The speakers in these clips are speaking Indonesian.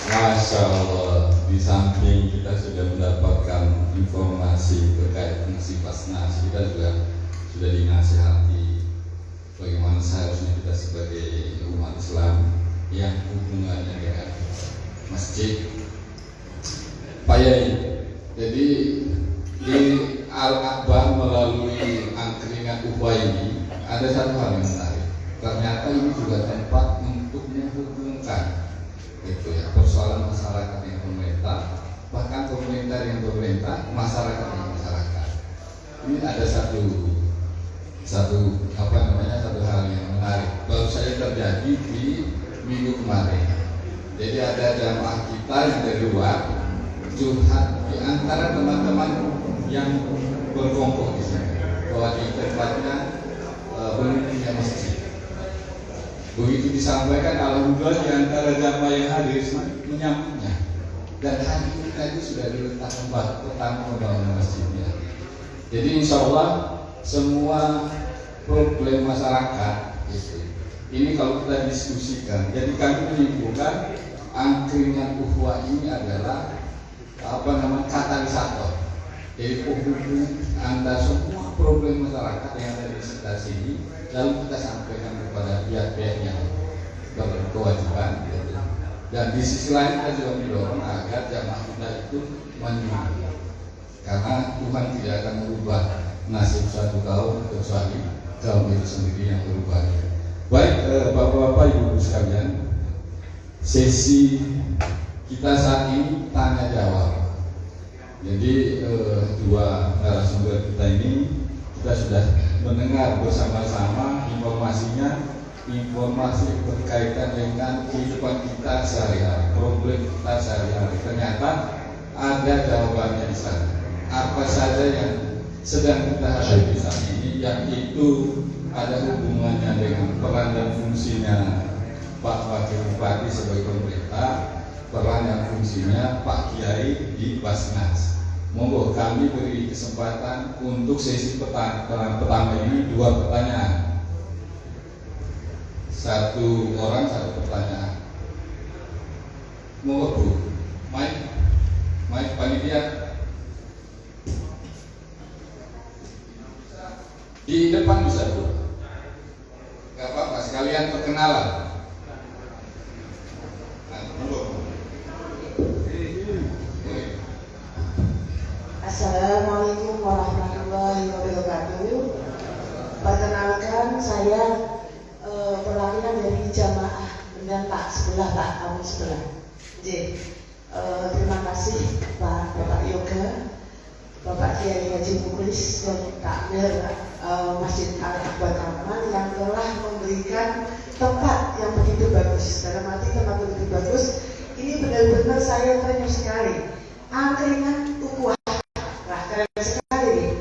Masya Allah, di samping kita sudah mendapatkan informasi terkait fungsi Basnas, kita juga sudah dinasihati bagaimana seharusnya kita sebagai umat Islam yang hubungannya dengan masjid. Pak Yai, jadi di Al-Aqbah melalui angkringan ukhuwah ini ada satu hal yang menarik. Ternyata ini juga tempat untuk menghubungkan itu ya, persoalan masyarakat yang pemerintah, bahkan pemerintah yang pemerintah, masyarakat yang masyarakat. Ini ada satu hal yang menarik baru saja terjadi di minggu kemarin. Jadi ada jamaah kita yang dari luar curhat di antara teman-teman yang berkelompok di sini bahwa di tempatnya belum punya masjid. Begitu disampaikan, alhamdulillah di antara jamaah yang hadir menyambutnya. Dan hari ini tadi sudah diletakkan pertama membangun masjidnya. Jadi insya Allah semua problem masyarakat ini kalau kita diskusikan, jadi kami menyimpulkan angkringan ukhuwah ini adalah katalisator. Jadi penghubung antara semua problem masyarakat yang ada di sekitar sini, lalu kita sampaikan kepada pihak-pihak yang berkewajiban. Dan di sisi lain kita juga mendorong agar jamaah kita itu mandiri, karena Tuhan tidak akan merubah nasib suatu kaum kecuali kaum itu sendiri yang berubah. Baik, Bapak-bapak, Ibu-ibu sekalian, sesi kita saat ini tanya jawab. Jadi dua narasumber kita ini kita sudah mendengar bersama-sama informasi berkaitan dengan kehidupan kita sehari-hari, problem kita sehari-hari. Ternyata ada jawabannya di sana. Apa saja yang sedang kita hadapi saat ini, yang itu ada hubungannya dengan peran dan fungsinya Pak Wakil Bupati sebagai pemerintah, peran dan fungsinya Pak Kiai di Basnas. Monggo kami beri kesempatan untuk sesi pertama ini 2 pertanyaan. Satu orang 1 pertanyaan. Monggo Bu, Mike panitia di depan bisa Bu. Gak apa-apa, sekalian perkenalan. Assalamualaikum warahmatullahi wabarakatuh. Perkenalkan, saya perwakilan dari jamaah dan Pak sebelah, Pak kamu sebelah. Terima kasih Bapak Yoga, Bapak Kiai Haji Muklis dan Takmir Masjid Al-Aqbah Taman yang telah memberikan tempat yang begitu bagus. Dalam arti tempat begitu bagus, ini benar-benar saya terenyuh sekali. Angkringan ukhuwah. Keren sekali nih.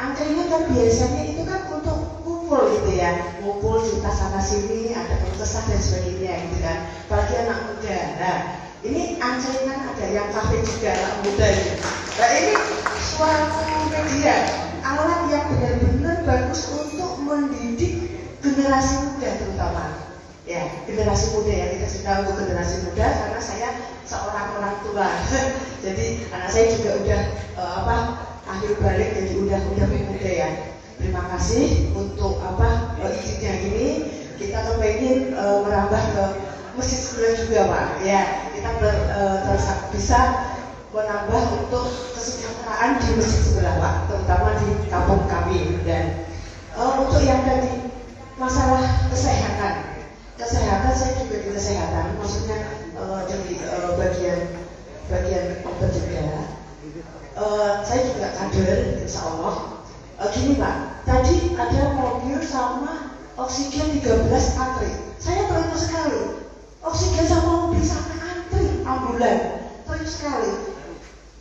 Angkringan kan biasanya itu kan untuk kumpul gitu ya, ngumpul cerita sana sini, ada kesah dan sebagainya gitu kan. Apalagi anak muda. Nah, ini angkringan ada yang kafe juga anak muda gitu. Nah, ini suatu media alat yang benar-benar bagus untuk mendidik generasi muda terutama. Ya, generasi muda ya, kita sudah untuk generasi muda karena saya seorang orang tua. Jadi anak saya juga udah akhir balik, jadi udah muda ya. Terima kasih untuk izinnya ini. Kita kepengen merambah ke masjid sebelah juga Pak. Ya, kita bisa menambah untuk kesejahteraan di masjid sebelah Pak, terutama di kampung kami. Dan untuk yang tadi masalah kesehatan saya juga di kesehatan, maksudnya jadi bagian penjaga. Saya juga kader, insya Allah. Gini Pak, tadi ada mobil sama oksigen 13 antri. Saya terima sekali. Oksigen sama mobil sampai antri ambulan, terima sekali.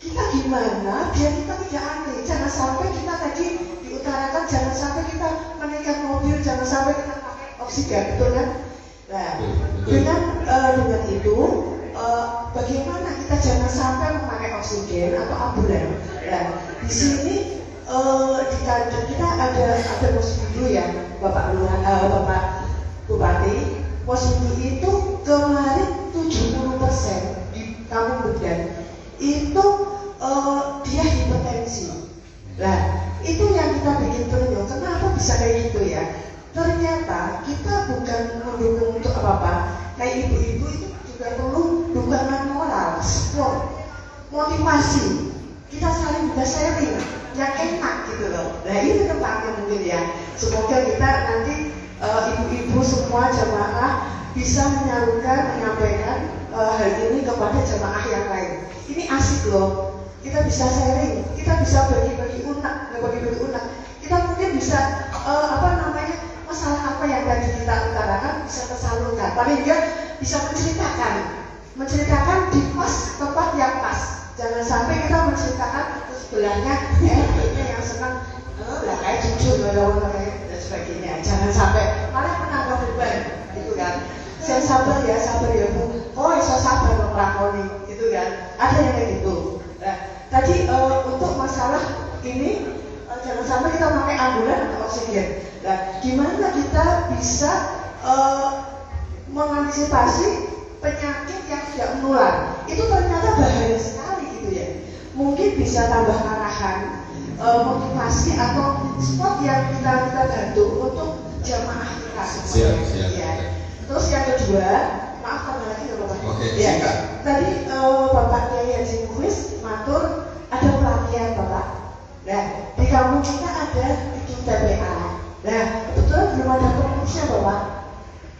Kita gimana biar kita tidak antri? Jangan sampai kita tadi diutarakan, jangan sampai kita menaikkan mobil, jangan sampai kita pakai oksigen, betul kan? Nah, dengan itu, bagaimana kita jangan sampai memakai oksigen atau ambulan. Nah, di sini di kantor kita ada posyandu ya, Bapak Bupati. Posyandu itu kemarin 70% di kampung Bedan itu dia hipertensi. Nah, itu yang kita bikin penuh. Kenapa bisa kayak gitu ya? Ternyata kita bukan mendukung untuk apa-apa. Kayak ibu-ibu itu juga perlu dukungan moral, support, motivasi. Kita saling bisa sharing yang enak gitu loh. Nah ini tempatnya mungkin ya. Semoga kita nanti ibu-ibu semua jamaah bisa menyalurkan, menyampaikan hal ini kepada jamaah yang lain. Ini asik loh. Kita bisa sharing, kita bisa bagi-bagi unek, kita mungkin bisa masalah apa yang tadi kita utarakan bisa tersalurkan. Paling enggak bisa menceritakan di tempat yang pas. Jangan sampai kita menceritakan ke sebelahnya, ini yang senang, lah kayak jujur, dan sebagainya. Jangan sampai malah menambah beban, gitu kan. Saya sabar ya Bu. Oh, saya sabar dong lakoni, gitu kan. Ada yang kayak gitu. Nah, tadi untuk masalah ini jangan sampai kita pakai ambulan atau oksigen. Nah, gimana kita bisa mengantisipasi penyakit yang tidak menular? Itu ternyata bahaya sekali gitu ya. Mungkin bisa tambah arahan, motivasi atau spot yang kita bantu untuk jamaah kita. Siap. Ya. Terus yang kedua, maaf tambah lagi ya Bapak. Oke, ya. sikat. Tadi Bapak Kiai Haji Mukhlis matur ada pelatihan Bapak. Nah, di kampung kita ada bikin TPA. Nah, kebetulan belum ada pengurusnya Bapak.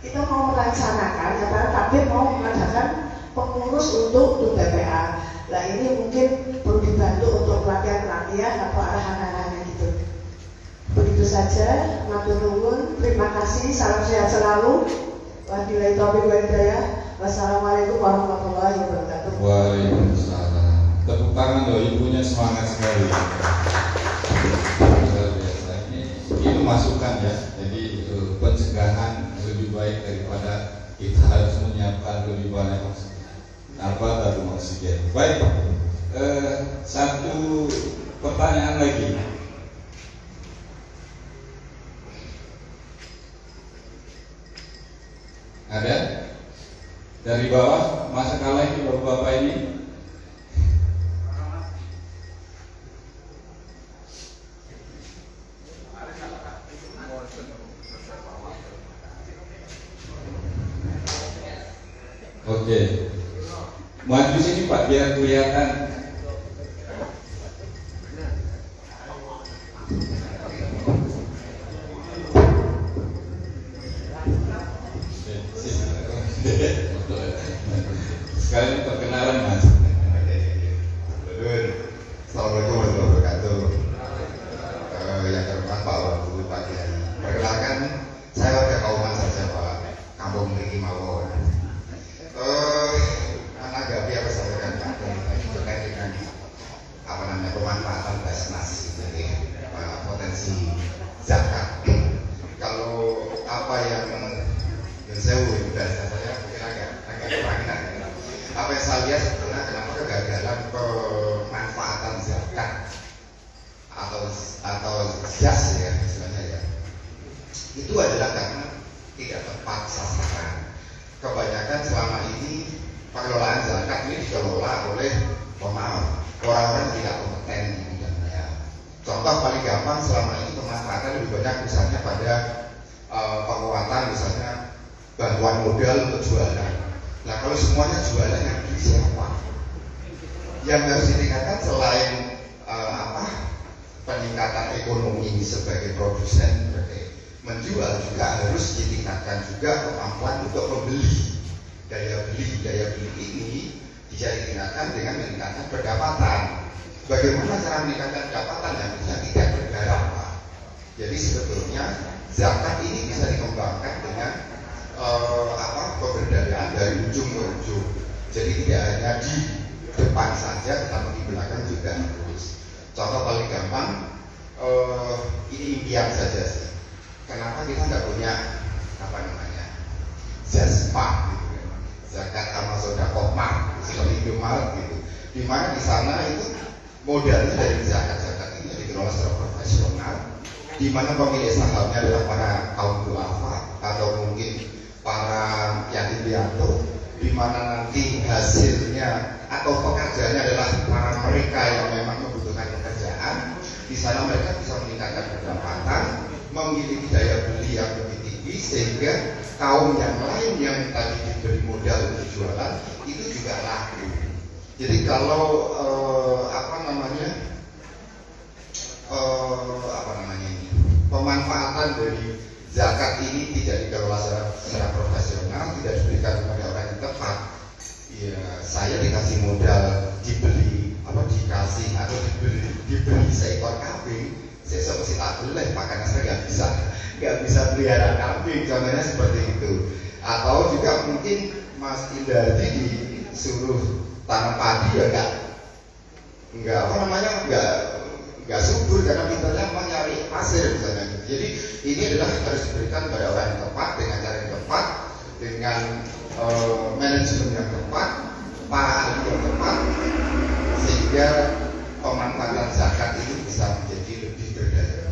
Kita mau melaksanakan, karena Tabib mau mengadakan pengurus untuk TPA. Nah, ini mungkin perlu dibantu untuk pelatihan-pelatihan atau arahan-arahannya gitu. Begitu saja, matur nuwun, terima kasih, salam sehat selalu. Wabillahi taufiq wal hidayah. Wassalamualaikum warahmatullahi wabarakatuh. Waalaikumsalam. Tepuk tangan loh, ibunya semangat sekali. Luar biasa. Ini masukan ya. Jadi pencegahan lebih baik daripada kita harus menyiapkan lebih banyak tabung oksigen. Baik. Satu pertanyaan lagi. Ada? Dari bawah, masa kalah ini bapak-bapak ini. Oke. Maju sini Pak, biar kelihatan. Sekali perkenalan Mas. Assalamualaikum warahmatullahi wabarakatuh. Yang terhormat Pak Wagub Pak Kiai. Perkenalkan, saya warga Kauman saja Pak, Kampung Mriki mawon. Menanggapi apa sampaikan Pak tadi terkait dengan pemanfaatan Basnas dari potensi zakat. Kalau apa yang saya mungkin agak kurang. Apa yang saya lihat sebetulnya kenapa kegagalan pemanfaatan zakat atau jas ya misalnya ya, itu adalah karena tidak tepat sasaran. Kebanyakan selama ini pengelolaan zakat ini dikelola oleh orang-orang tidak kompeten di bidangnya. Contoh paling gampang selama ini pemanfaatan lebih banyak misalnya pada penguatan misalnya bantuan modal untuk jualan. Nah kalau semuanya jualan yang beli siapa? Yang harus ditingkatkan selain peningkatan ekonomi sebagai produsen, sebagai menjual, juga harus ditingkatkan juga kemampuan untuk membeli. Daya beli ini bisa ditingkatkan dengan meningkatkan pendapatan. Bagaimana cara meningkatkan pendapatan yang bisa tidak berdarah Pak? Jadi sebetulnya zakat ini bisa dikembangkan dengan pemberdayaan dari ujung ke ujung. Jadi tidak hanya di depan saja, tetapi di belakang juga terus. Contoh paling gampang, ini impian saja sih. Kenapa kita nggak punya Zasma gitu ya, zakat amal sedekah mah seperti Indomaret gitu. Di mana di sana itu modalnya dari zakat ini dikelola secara profesional. Di mana pemilik sahamnya adalah para kaum duafa atau mungkin para yatim piatu, di mana nanti hasilnya atau pekerjaannya adalah para mereka yang memang membutuhkan pekerjaan, di sana mereka bisa meningkatkan pendapatan, memiliki daya beli yang lebih tinggi, sehingga kaum yang lain yang tadi diberi modal untuk jualan itu juga laku. Jadi kalau pemanfaatan dari zakat ini tidak dikelola secara profesional, tidak diberikan kepada orang yang tepat, ya saya dikasih modal dikasih atau diberi seekor kambing, saya mesti tak boleh, makanya saya nggak bisa pelihara kambing, contohnya seperti itu. Atau juga mungkin Mas Indardi disuruh tanam padi ya nggak subur karena pintarnya mau nyari pasir misalnya. Jadi ini adalah harus diberikan pada orang yang tepat, dengan cara yang tepat, dengan manajemen yang tepat, para ahli yang tepat, sehingga pemanfaatan zakat itu bisa menjadi lebih berdaya.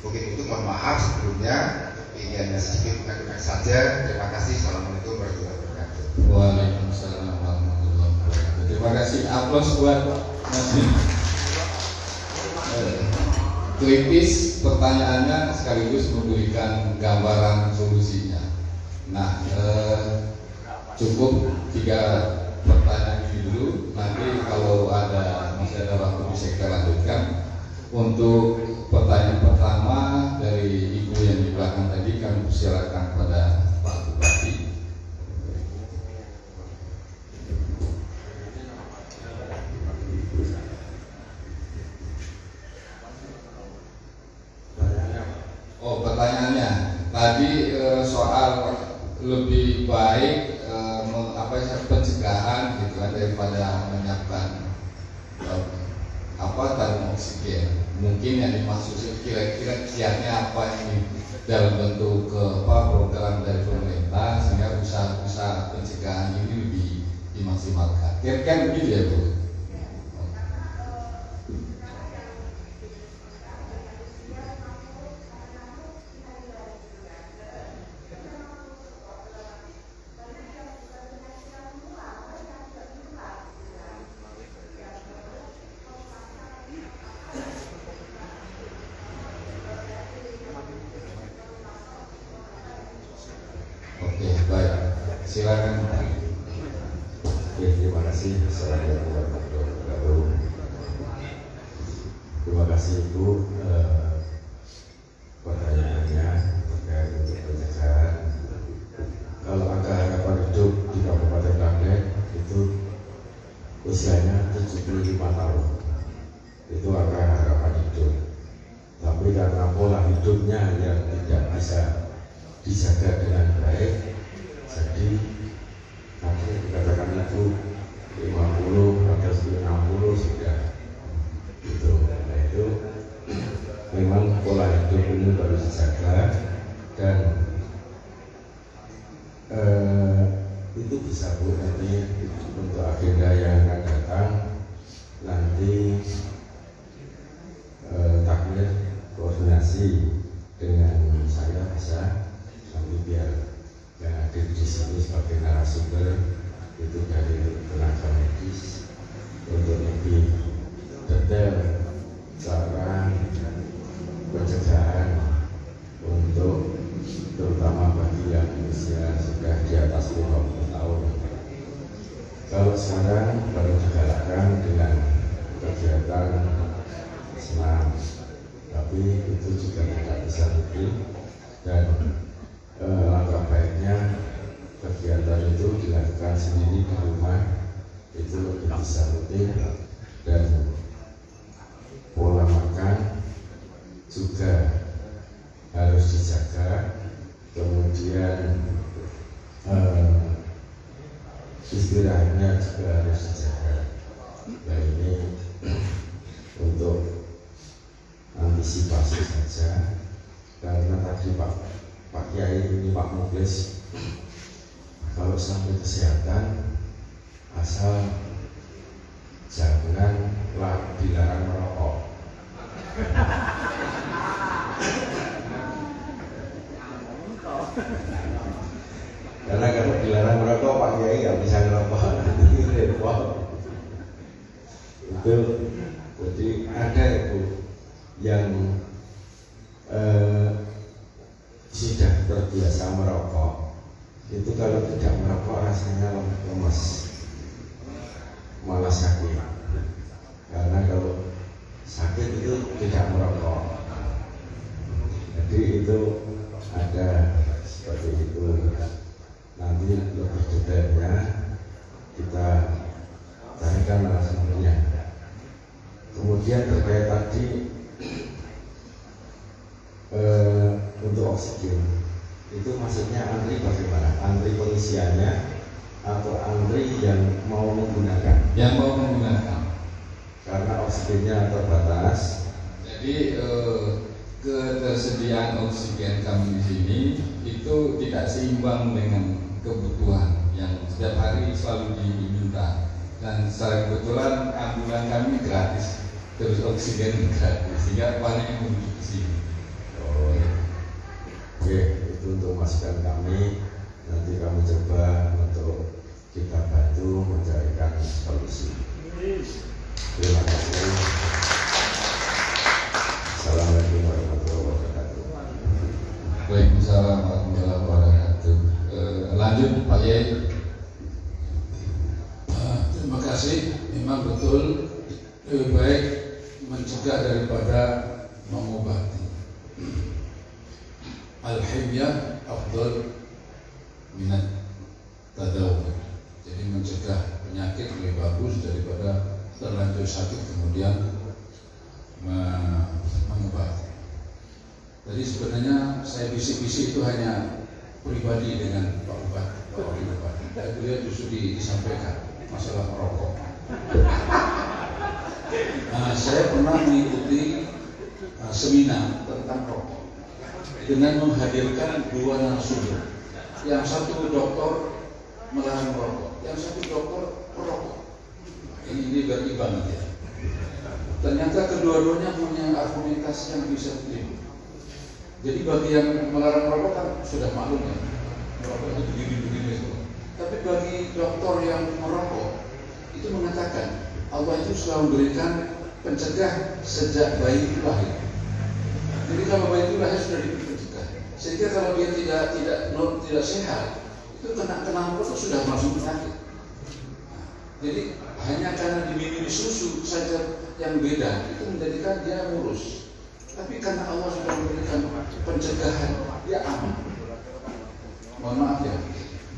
Mungkin itu, mohon maaf sebelumnya, ini hanya sedikit mengenai saja. Terima kasih. Assalamualaikum warahmatullahi wabarakatuh. Waalaikumsalam warahmatullahi wabarakatuh. Terima kasih. Aplaus buat Mas. Kritis pertanyaannya sekaligus memberikan gambaran solusinya. Nah, cukup 3 pertanyaan ini dulu. Nanti kalau masih ada waktu bisa kita lanjutkan. Untuk pertanyaan pertama dari Ibu yang di belakang tadi, kami persilakan pada Pak Bupati. Oh, pertanyaannya tadi soal lebih baik pencegahan gitu kan daripada menyiapkan tabung oksigen. Mungkin yang dimaksud kira-kira kiatnya apa ini dalam bentuk program dari pemerintah sehingga usaha pencegahan ini lebih dimaksimalkan. Kira-kira begitu ya Bu? Oke, baik. Silakan. Ya, terima kasih. Assalamualaikum warahmatullahi wabarakatuh. Terima kasih Ibu pertanyaannya terkait untuk pencegahan. Kalau angka harapan hidup di Kabupaten Klaten itu usianya 75 tahun. Itu angka harapan hidup. Tapi karena pola hidupnya yang tidak bisa dijaga dengan baik, jadi nanti dikatakan itu 50 atau 60 sudah gitu. Nah itu memang pola hidup ini harus dijaga, dan itu bisa Bu nanti untuk agenda yang akan datang nanti takmir koordinasi dengan saya bisa nanti biar yang hadir di sini sebagai narasumber itu dari tenaga medis untuk lebih detail cara pencegahan untuk terutama bagi yang usia sudah di atas 50 tahun. Kalau sekarang baru digalakkan dengan kegiatan senam, tapi itu juga tidak bisa rutin, dan langkah baiknya kegiatan itu dilakukan sendiri di rumah, itu lebih bisa rutin, dan pola makan juga harus dijaga, kemudian istirahatnya juga harus dijaga. Nah ini untuk antisipasi saja, karena tadi Pak Kiai ini Pak Muklis, kalau sampai kesehatan asal jangan dilarang merokok. Karena kalau dilarang merokok Pak Kiai nggak bisa ngerokok, nanti repot. itu jadi ada itu yang sudah terbiasa merokok, itu kalau tidak merokok rasanya lemas, malah sakit. Karena kalau sakit itu tidak merokok. Jadi itu ada seperti itu. Nanti lebih detailnya kita tanyakan narasumbernya. Kemudian terkait tadi untuk oksigen, itu maksudnya antri bagaimana? Antri pengisiannya atau antri yang mau menggunakan? Yang mau menggunakan. Karena oksigennya terbatas. Jadi ketersediaan oksigen kami di sini itu tidak seimbang dengan kebutuhan yang setiap hari selalu diminta. Dan secara kebetulan ambulan kami gratis, terus oksigen gratis, sehingga banyak yang menuju ke sini. Oh, oke, itu untuk masukan kami. Nanti kami coba untuk kita bantu mencarikan solusi. Terima kasih. Assalamualaikum warahmatullahi wabarakatuh. Waalaikumsalam warahmatullahi wabarakatuh. Lanjut Pak Yai. Terima kasih. Memang betul lebih baik mencegah daripada mengobati. Al-himyah afdal minat tadawur. Jadi mencegah penyakit lebih bagus daripada terlanjur sakit kemudian mengobati. Jadi sebenarnya saya bisik-bisik itu hanya pribadi dengan Pak Bupati, Pak Wakil Bupati. Dan beliau justru disampaikan masalah merokok. Saya pernah mengikuti seminar tentang rokok dengan menghadirkan dua narasumber. Yang satu dokter melarang merokok, yang satu dokter perokok. Ini berarti banget ya. Ternyata kedua-duanya punya argumentasi yang bisa diterima. Jadi bagi yang melarang merokok kan sudah maklum ya, merokok itu begini-begini semua. Tapi bagi dokter yang merokok itu mengatakan Allah itu selalu memberikan pencegah sejak bayi itu lahir. Jadi kalau bayi itu lahir sudah diberi pencegah. Sehingga kalau dia tidak sehat, itu kena merokok sudah masuk penyakit. Jadi hanya karena diminum susu saja yang beda itu menjadikan dia murus. Tapi karena Allah sudah memberikan pencegahan, dia aman. Mohon maaf ya,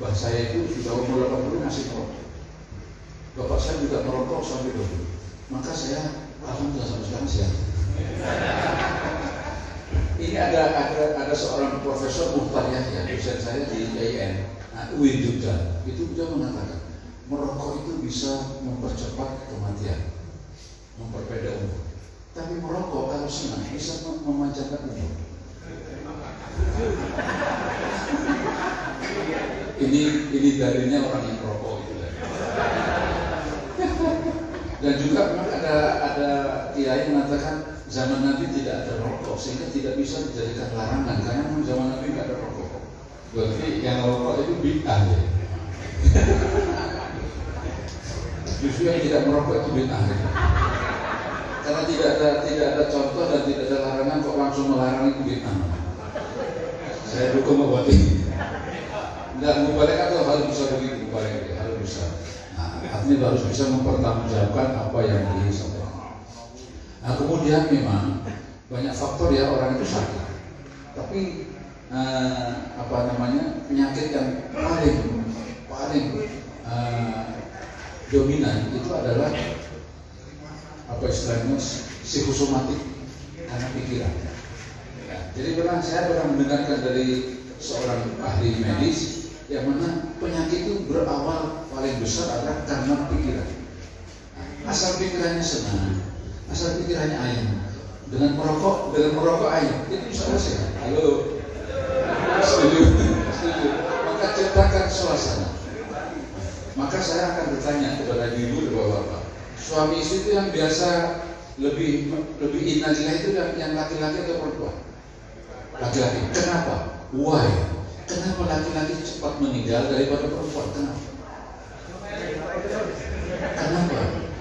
Mbah saya itu sudah umur 80 masih merokok. Bapak saya juga merokok sampai 20. Maka saya alhamdulillah sampai sekarang sehat. Ini ada seorang Profesor Muhtar Yahya, dosen saya di IAIN, UIN Jogja. Itu dia mengatakan merokok itu bisa mempercepat kematian, memperpendek umur. Tapi merokok kalau senang bisa memanjangkan umur. Ini darinya orang yang merokok itu. Dan juga memang ada kiai mengatakan zaman Nabi tidak ada rokok sehingga tidak bisa dijadikan larangan karena memang zaman Nabi tidak ada rokok. Berarti yang rokok itu bid'ah ya. Justru yang tidak merokok itu bid'ah. Karena tidak ada contoh dan tidak ada larangan kok langsung melarang itu bid'ah. Saya dukung Bapak ini. Enggak mubalik atau harus bisa begitu mubalik harus bisa. Nah, artinya harus bisa mempertanggungjawabkan apa yang disampaikan. Nah, kemudian memang banyak faktor ya orang itu sakit. Tapi penyakit yang paling dominan itu adalah apa istilahnya psikosomatik karena pikiran. Ya, jadi saya pernah mendengarkan dari seorang ahli medis yang mana penyakit itu berawal paling besar adalah karena pikiran. Asal pikirannya senang, asal pikirannya ayam, dengan merokok ayam itu bisa sehat. Halo, setuju. Maka ciptakan suasana. Maka saya akan bertanya kepada ibu dan bapak, suami istri itu yang biasa lebih innalillah itu yang laki-laki atau perempuan? Laki-laki. Kenapa? Why? Kenapa laki-laki cepat meninggal daripada perempuan? Kenapa?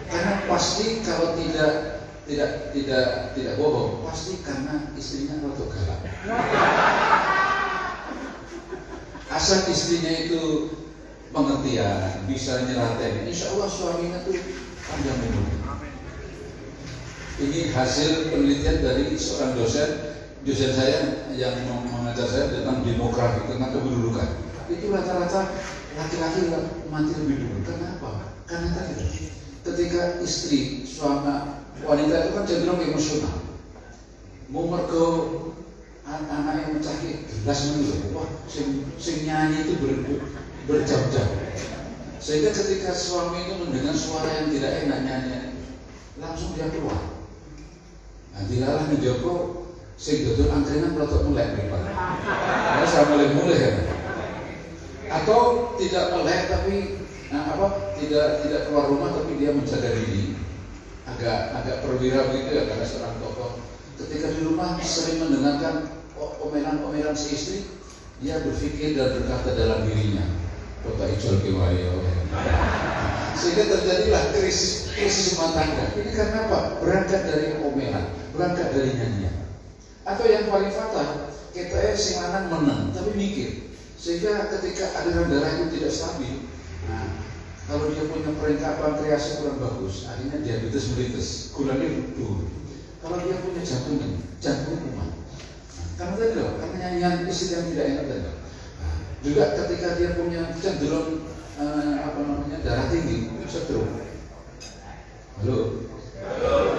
Karena pasti kalau tidak bohong, pasti karena istrinya rotok galak. Asal istrinya itu pengertian, bisa nyeratain, insya Allah suaminya tuh panjang umur. Ini hasil penelitian dari seorang dosen saya yang mengajar saya tentang demografi, tentang kependudukan. Itu rata-rata laki-laki mati lebih dulu. Kenapa? Karena tadi ketika istri, suami, wanita itu kan cenderung emosional. Mau mergo anak yang mencari gelas dulu, wah, sing nyanyi itu berjam-jam. Sehingga ketika suami itu mendengar suara yang tidak enak nyanyi, langsung dia keluar. Nah, dilalah menjoko, sing dodol angkringan protok melek rupanya. Karena saya mulai ya. Atau tidak melek tapi tidak keluar rumah tapi dia menjaga diri. Agak perwira begitu ya, karena seorang tokoh. Ketika di rumah sering mendengarkan omelan si istri, dia berpikir dan berkata dalam dirinya, kota ijol kewayo. Sehingga terjadilah krisis rumah tangga. Ini karena apa? Berangkat dari omelan, berangkat dari nyanyian. Atau yang paling fatal, kita sing lanang menang tapi mikir. Sehingga ketika aliran darah itu tidak stabil, nah, kalau dia punya peringkat pankreasnya kurang bagus, akhirnya diabetes melitus, gulanya turun. Kalau dia punya jantung kumat. Karena tadi loh, karena nyanyian istri yang tidak enak tadi. Juga ketika dia punya cenderung darah tinggi, stroke. Halo.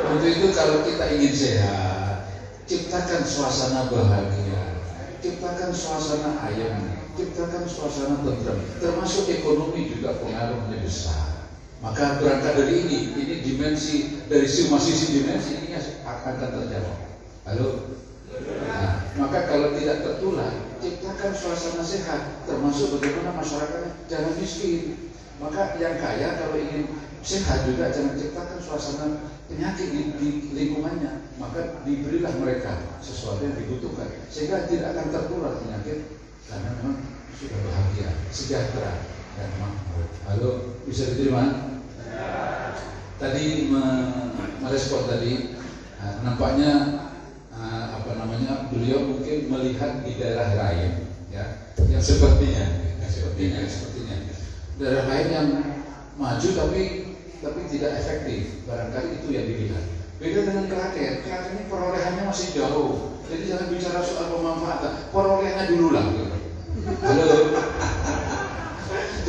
Untuk itu kalau kita ingin sehat, ciptakan suasana bahagia, ciptakan suasana ayam, ciptakan suasana tentram. Termasuk ekonomi juga pengaruhnya besar. Maka berangkat dari ini dimensi dari sisi dimensi ini akan terjawab. Halo. Nah, maka kalau tidak tertular, ciptakan suasana sehat, termasuk bagaimana masyarakatnya jangan miskin. Maka yang kaya kalau ingin sehat juga jangan ciptakan suasana penyakit di lingkungannya. Maka diberilah mereka sesuatu yang dibutuhkan sehingga tidak akan tertular penyakit karena memang sudah bahagia, sejahtera dan makmur. Halo, bisa diterima? Tadi merespon tadi, nampaknya beliau mungkin melihat di daerah lain, ya, yang sepertinya daerah lain yang maju tapi tidak efektif. Barangkali itu yang dilihat. Beda dengan Klaten. Klaten ini perolehannya masih jauh. Jadi jangan bicara soal pemanfaatan, perolehannya dulu lah. Gitu. Halo.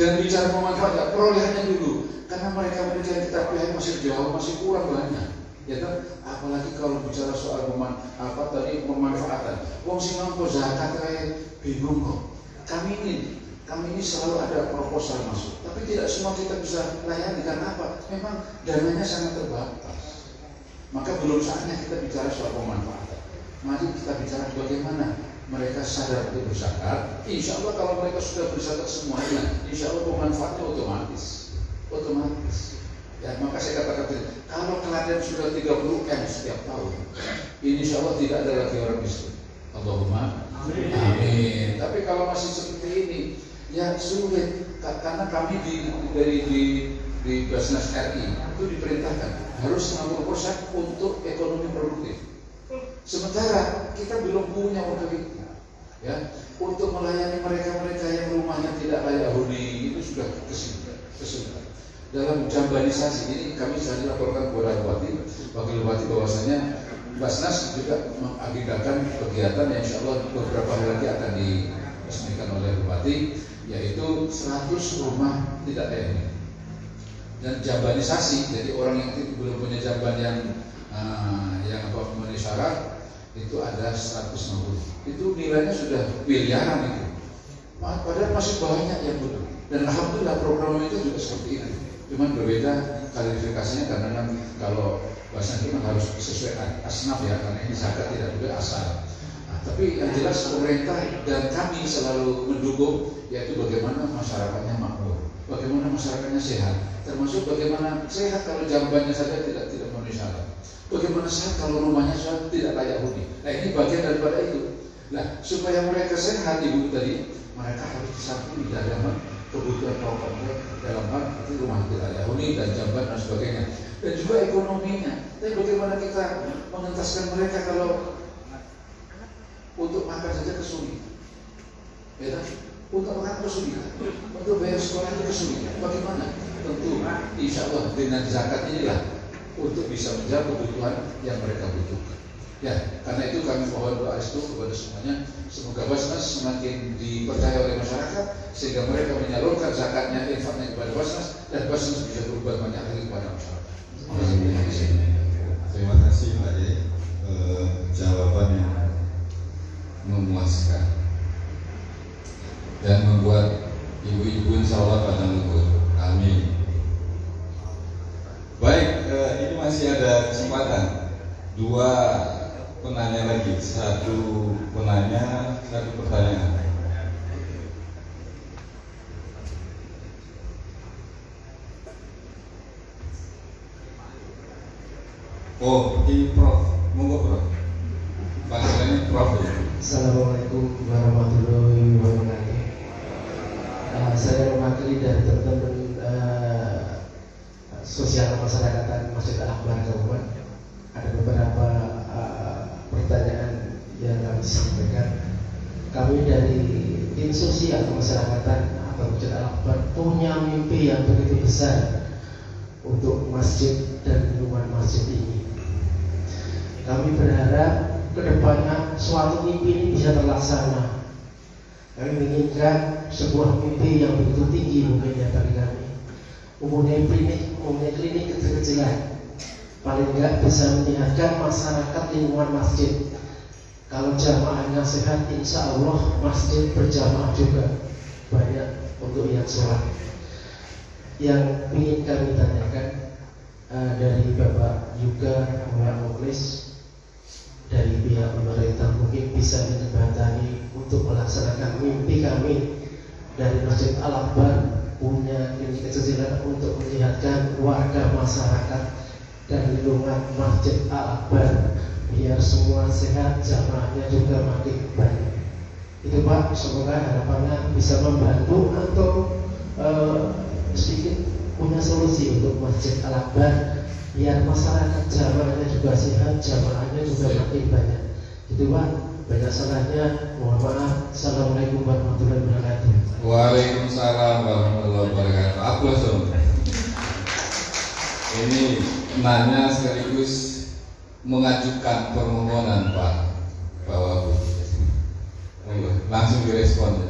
Jangan bicara pemanfaatan, perolehannya dulu. Karena mereka yang kita pilih masih jauh, masih kurang banyak. Ya kan? Apalagi kalau bicara soal pemanfaatan. Wong sing mampu zakat bingung kok. Kami ini selalu ada proposal masuk, tapi tidak semua kita bisa layani. Karena apa? Memang dananya sangat terbatas. Maka belum saatnya kita bicara soal pemanfaatan. Mari kita bicara bagaimana mereka sadar untuk berzakat. Insya Allah kalau mereka sudah berzakat semuanya, insya Allah pemanfaatnya otomatis. Ya, maka saya katakan kalau Klaten sudah 30 M setiap tahun, insya Allah tidak ada lagi orang miskin. Allahumma amin. Tapi kalau masih seperti ini, ya sulit. Karena kami di Basnas RI itu diperintahkan harus 60% untuk ekonomi produktif. Sementara kita belum punya modal itu, ya, untuk melayani mereka yang rumahnya tidak layak huni. Itu sudah kesulitan. Dalam jambanisasi ini kami sudah dilaporkan kepada Wakil Bupati bahwasanya Basnas juga mengagendakan kegiatan yang insya Allah beberapa hari lagi akan diresmikan oleh Bupati, yaitu 100 rumah tidak layak huni. Dan jambanisasi, jadi orang yang belum punya jamban yang memenuhi syarat itu ada 160. Itu nilainya sudah miliaran itu. Padahal masih banyak yang belum. Dan alhamdulillah program itu juga seperti itu. Cuman berbeda kualifikasinya karena kan kalau bahasa itu harus sesuai asnaf ya, karena ini zakat tidak boleh asal. Nah, tapi yang jelas pemerintah dan kami selalu mendukung yaitu bagaimana masyarakatnya makmur, bagaimana masyarakatnya sehat, termasuk bagaimana sehat kalau jambannya saja tidak memenuhi syarat, bagaimana sehat kalau rumahnya sudah tidak layak huni. Nah ini bagian daripada itu. Nah supaya mereka sehat ibu tadi, mereka harus disantuni kebutuhan pokok mereka dalam hal itu rumah kita huni dan jamban dan sebagainya, dan juga ekonominya. Tapi bagaimana kita mengentaskan mereka kalau untuk makan saja kesulitan, ya kan? Untuk makan kesulitan, untuk bayar sekolah itu kesulitan. Bagaimana? Tentu, insya Allah dengan zakat inilah untuk bisa menjawab kebutuhan yang mereka butuhkan. Ya, karena itu kami mohon doa restu kepada semuanya. Semoga Basnas semakin dipercaya oleh masyarakat sehingga mereka menyalurkan zakatnya, infaknya kepada Basnas, dan Basnas bisa berbuat banyak lagi kepada masyarakat. Terima kasih Pak Yai, jawaban yang memuaskan dan membuat ibu-ibu insya Allah pada lembut. Amin. Baik, ini masih ada kesempatan 2 penanya lagi, 1 penanya, 1 pertanyaan. Oh, ini Prof, monggo Prof. Panggilannya Prof. Assalamualaikum warahmatullahi wabarakatuh. Saya mewakili dari teman-teman sosial kemasyarakatan Masjid Al-Akbar Kabupaten. Ada beberapa pertanyaan yang kami sampaikan. Kami dari tim sosial kemasyarakatan atau Masjid Al-Akbar punya mimpi yang begitu besar untuk masjid dan lingkungan masjid ini. Kami berharap kedepannya suatu mimpi ini bisa terlaksana. Kami menginginkan sebuah mimpi yang begitu tinggi mungkin ya bagi kami. Mempunyai klinik kecil-kecilan, paling enggak bisa menyehatkan masyarakat lingkungan masjid. Kalau jamaahnya sehat, insya Allah masjid berjamaah juga banyak untuk yang sholat. Yang ingin kami tanyakan dari Bapak juga Muhammad Mukhlis, dari pihak pemerintah mungkin bisa menjembatani untuk melaksanakan mimpi kami dari Masjid Al-Akbar punya klinik kecil-kecilan untuk menyehatkan warga masyarakat dan lingkungan Masjid Al-Akbar biar semua sehat, jamaahnya juga makin banyak. Itu Pak, semoga harapannya bisa membantu atau sedikit punya solusi untuk Masjid Al-Akbar biar masyarakat jamaahnya juga sehat, jamaahnya juga makin banyak. Itu Pak, banyak salahnya, mohon maaf. Assalamualaikum warahmatullahi wabarakatuh. Waalaikumsalam warahmatullahi wabarakatuh. Aplaus dong. Ini nanya sekaligus mengajukan permohonan Pak Wagub. Langsung direspon.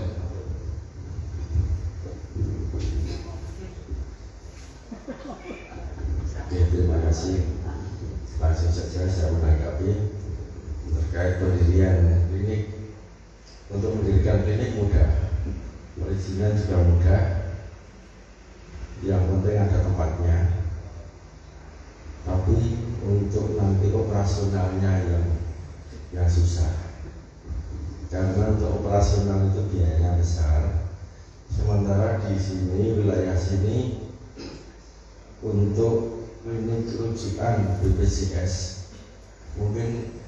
Oke, terima kasih. Langsung saja saya menanggapi terkait pendirian klinik. Untuk mendirikan klinik mudah, perizinan juga mudah. Yang penting ada tempatnya. Tapi untuk nanti operasionalnya yang susah. Karena untuk operasional itu biayanya besar. Sementara di sini, wilayah sini, untuk klinik rujukan BPJS mungkin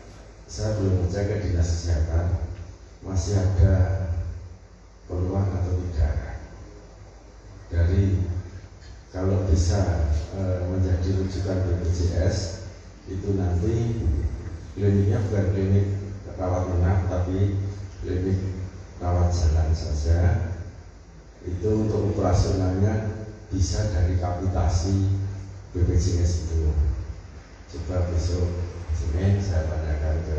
saya belum cek ke dinas kesehatan masih ada peluang atau tidak. Dari kalau bisa menjadi rujukan BPJS itu nanti kliniknya bukan klinik rawat inap tapi klinik rawat jalan saja. Itu untuk operasionalnya bisa dari kapitasi BPJS itu. Coba besok Senin saya tanyakan ke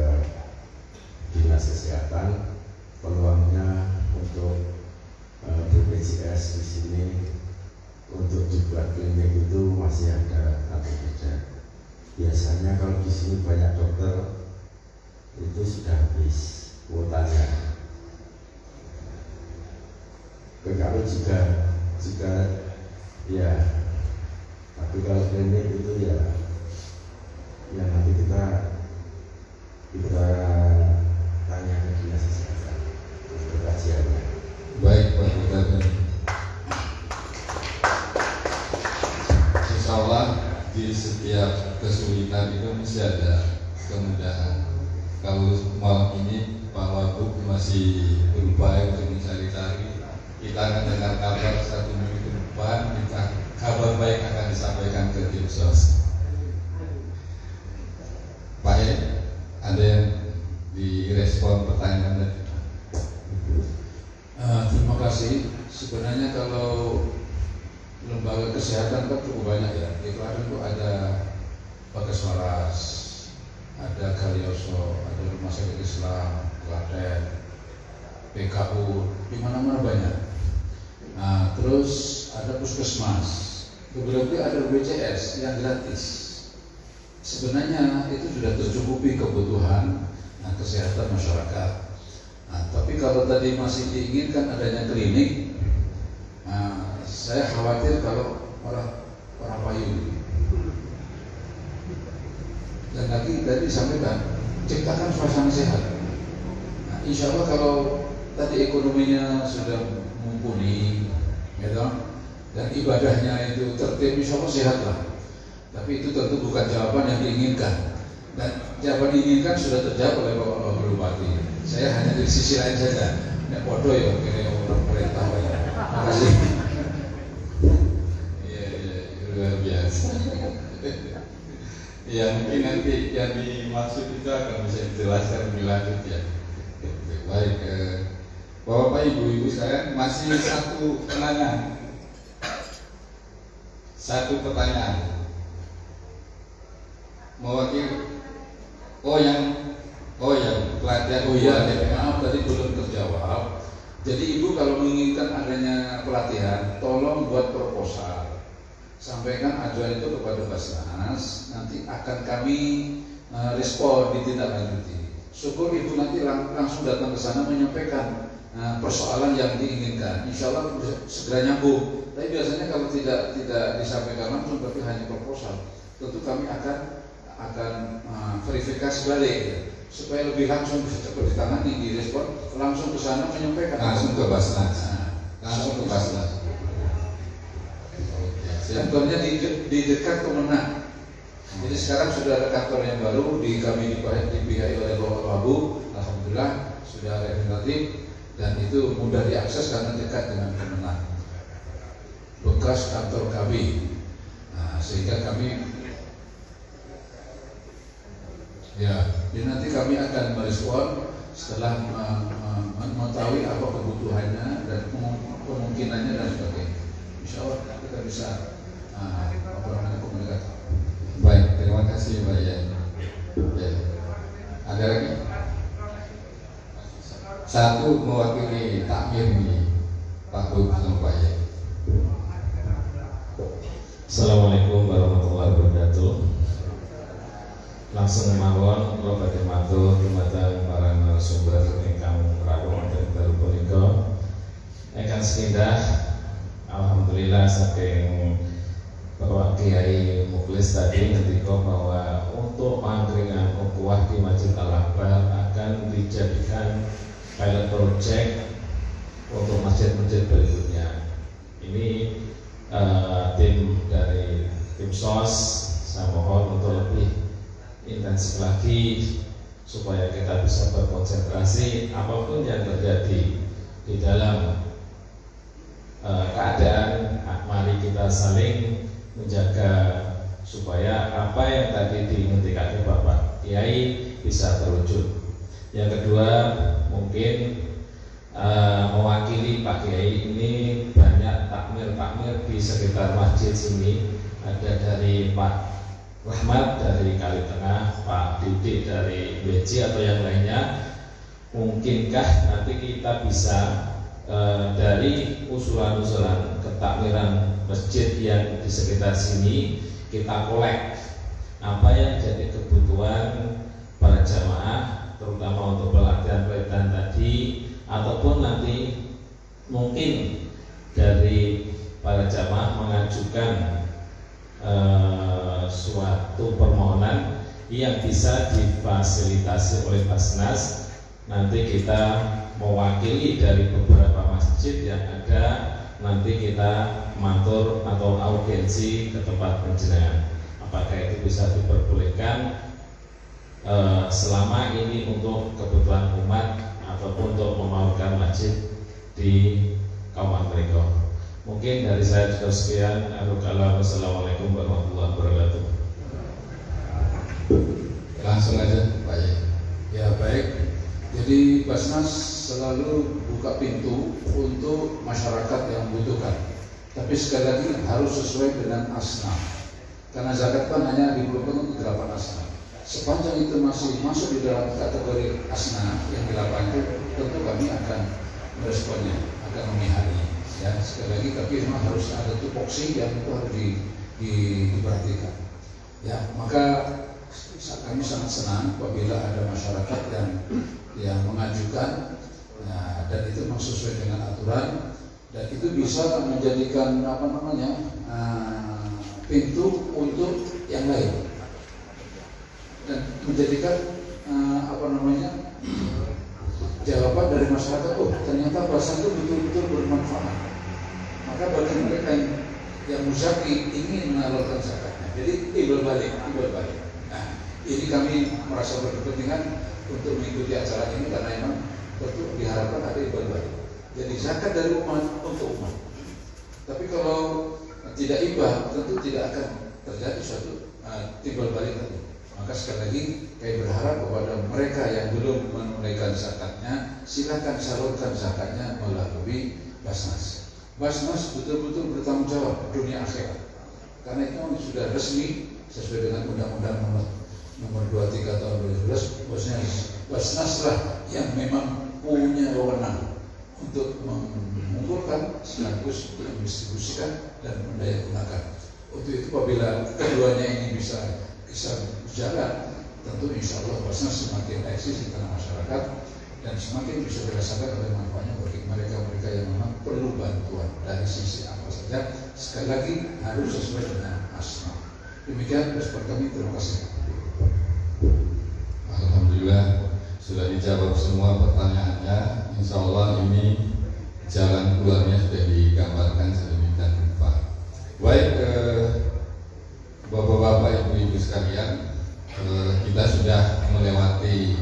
dinas kesehatan peluangnya untuk BPJS di sini untuk dibuat klinik itu masih ada atau tidak. Biasanya kalau di sini banyak dokter itu sudah habis kuotanya. PKU juga ya, tapi kalau klinik itu ya nanti kita tanya ke dinas kesehatan untuk kajiannya. Baik Pak Bupati. Insya Allah di setiap kesulitan itu mesti ada kemudahan. Kalau malam ini Pak Wagub masih berupaya untuk mencari-cari, kita akan dengar kabar 1 minggu ke depan, kabar baik akan disampaikan ke tim sos. Pak Ed, ada yang direspon pertanyaan tadi? Terima kasih. Sebenarnya kalau lembaga kesehatan kan cukup banyak ya. Di Klaten itu ada Bagas Waras, ada Kalioso, ada Rumah Sakit Islam, Klaten, PKU, di mana-mana banyak. Nah, terus ada puskesmas, berarti ada BPJS yang gratis. Sebenarnya itu sudah tercukupi kebutuhan kesehatan masyarakat. Nah, tapi kalau tadi masih diinginkan adanya klinik, saya khawatir kalau malah para payu. Dan lagi tadi disampaikan, ciptakan suasana sehat. Nah, insya Allah kalau tadi ekonominya sudah mumpuni, gitu, dan ibadahnya itu tertib, insya Allah sehat lah. Tapi itu tentu bukan jawaban yang diinginkan. Dan jawaban diinginkan sudah terjawab oleh Bapak Wakil Bupati. Saya hanya dari sisi lain saja. Nek bodoh ya, kira orang perintah ya. Terima kasih. Iya, luar biasa. Ya mungkin nanti yang dimaksud itu akan bisa dijelaskan lebih lanjut ya. Baik, Bapak Ibu sekalian, masih satu penanya, satu pertanyaan. Mewakili pelatihan Maaf tadi belum terjawab. Jadi Ibu kalau menginginkan adanya pelatihan, tolong buat proposal, sampaikan ajuan itu kepada Basnas, nanti akan kami respon ditindaklanjuti. Syukur Ibu nanti langsung datang ke sana menyampaikan persoalan yang diinginkan. Insya Allah segera nyambung. Tapi biasanya kalau tidak disampaikan langsung, tapi hanya proposal, tentu kami akan verifikasi balik supaya lebih langsung bisa cepat ditangani, direspon, langsung ke sana menyampaikan langsung ke Basnas. Langsung ke Basnas. Kantornya di dekat Kemenang. Jadi sekarang sudah ada kantor yang baru kami dibiayai oleh Bapak Wabu. Alhamdulillah sudah representatif dan itu mudah diakses karena dekat dengan Kemenang. Bekas kantor kami. Nah, sehingga kami jadi nanti kami akan merespon setelah mengetahui apa kebutuhannya dan kemungkinannya dan sebagainya. Insya Allah kita bisa komunikasi. Baik, terima kasih Pak ya. Ada lagi? Satu mewakili takmir ini Pak Bub sama Pak ya. Assalamualaikum warahmatullahi wabarakatuh. Langsung mawon kula badhe matur dumateng para narasumber ingkang rawuh wonten dalu punika. Ingkang sekindah alhamdulillah saking Bapak Kiai Muklis tadi ngendika bahwa untuk pangkringan ukhuwah di Masjid Al-Akbar akan dijadikan pilot project untuk masjid-masjid berikutnya. Ini tim dari tim SOS saya mohon untuk lebih intensif lagi supaya kita bisa berkonsentrasi apapun yang terjadi di dalam keadaan. Mari kita saling menjaga supaya apa yang tadi diingatkan Bapak Kiai bisa terwujud. Yang kedua mungkin mewakili Pak Kiai, ini banyak takmir di sekitar masjid sini. Ada dari Pak Rahmat dari Kali Tengah, Pak Didik dari WC atau yang lainnya. Mungkinkah nanti kita bisa dari usulan-usulan ketakmiran masjid yang di sekitar sini kita kolek apa yang jadi kebutuhan para jamaah, terutama untuk pelatihan-pelatihan tadi, ataupun nanti mungkin dari para jamaah mengajukan suatu permohonan yang bisa difasilitasi oleh Basnas. Nanti kita mewakili dari beberapa masjid yang ada, nanti kita matur atau audiensi ke tempat penjenengan. Apakah itu bisa diperbolehkan selama ini untuk kebutuhan umat ataupun untuk memaukan masjid di kawan mereka. Mungkin dari saya cukup sekian. Wassalamualaikum warahmatullahi wabarakatuh. Langsung aja Pak Yai. Ya baik. Jadi Basnas selalu buka pintu untuk masyarakat yang membutuhkan. Tapi sekali lagi harus sesuai dengan asnaf. Karena zakat kan hanya diperlukan untuk 8 asnaf. Sepanjang itu masih masuk di dalam kategori asnaf yang 8 itu, tentu kami akan meresponnya, akan memihaknya. Ya, sekali lagi tapi memang harus ada tupoksi yang itu harus diperhatikan. Ya, maka kami sangat senang apabila ada masyarakat yang mengajukan, nah, dan itu memang sesuai dengan aturan dan itu bisa menjadikan pintu untuk yang lain dan menjadikan jawaban dari masyarakat. Oh, ternyata bahasa itu betul-betul bermanfaat. Maka bagi mereka yang muzaki ingin mengalurkan zakatnya, jadi timbal balik. Nah, ini kami merasa berkepentingan untuk mengikuti acara ini karena memang tentu diharapkan ada timbal balik. Jadi zakat dari umat untuk umat. Tapi kalau tidak ibah, tentu tidak akan terjadi suatu timbal balik tadi. Maka sekali lagi kami berharap kepada mereka yang belum menunaikan zakatnya, silakan salurkan zakatnya melalui Basnas. Basnas betul-betul bertanggung jawab dunia akhirat. Karena itu sudah resmi sesuai dengan Undang-Undang nomor 23 tahun 2011. Basnas lah yang memang punya wewenang untuk mengumpulkan sekaligus untuk mendistribusikan dan mendayagunakan. Untuk itu apabila keduanya ini bisa berjalan, tentu insya Allah Basnas semakin eksis di tengah masyarakat dan semakin bisa dirasakan oleh manfaatnya bagi mereka yang memang perlu bantuan dari sisi apa saja. Sekali lagi harus sesuai dengan asnaf. Demikian respon kami, terima kasih. Alhamdulillah sudah dijawab semua pertanyaannya. Insya Allah ini jalan keluarnya sudah digambarkan sedemikian rupa. Baik, Bapak-bapak, Ibu-ibu sekalian, kita sudah melewati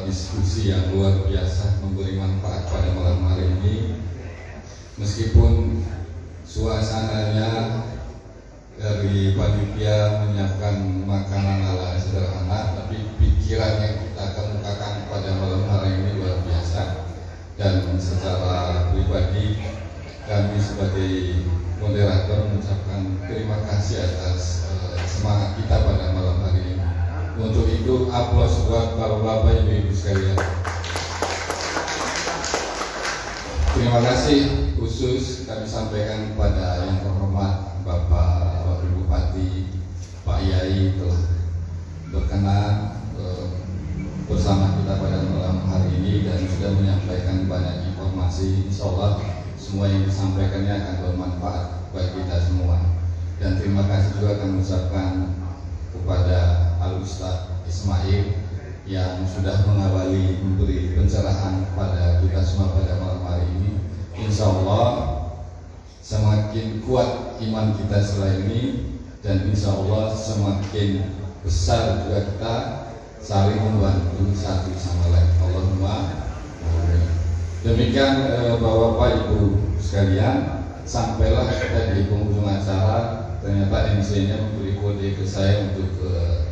diskusi yang luar biasa memberi manfaat pada malam hari ini. Meskipun suasananya dari panitia menyiapkan makanan ala sederhana, tapi pikiran yang kita kemukakan pada malam hari ini luar biasa. Dan secara pribadi kami sebagai moderator mengucapkan terima kasih atas semangat kita pada malam hari ini. Untuk itu aplaus buat Bapak Ibu sekalian. Terima kasih khusus kami sampaikan kepada yang terhormat Bapak Wakil Bupati Pak Yai telah berkenan bersama kita pada malam hari ini dan sudah menyampaikan banyak informasi. Insya Allah semua yang disampaikannya akan bermanfaat bagi kita semua. Dan terima kasih juga kami ucapkan kepada Al-Ustaz Ismail yang sudah mengawali memberi pencerahan kepada kita semua pada malam hari ini. Insya Allah semakin kuat iman kita setelah ini dan insya Allah semakin besar juga kita saling membantu satu sama lain. Allahumma amin. Demikian Bapak Ibu sekalian, sampailah kita di penghujung acara. Ternyata MC-nya memberi kode ke saya untuk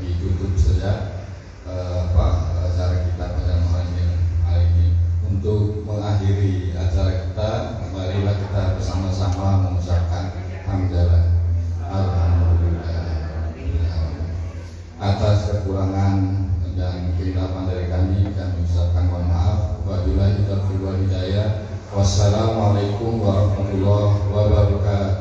ditutup saja acara kita pada malam hari ini. Untuk mengakhiri acara kita, marilah kita bersama-sama mengucapkan hamdalah. Alhamdulillah. Atas kekurangan dan kehilapan dari kami ucapkan mohon maaf. Wabillahi taufiq wal hidayah. Wassalamualaikum warahmatullahi wabarakatuh.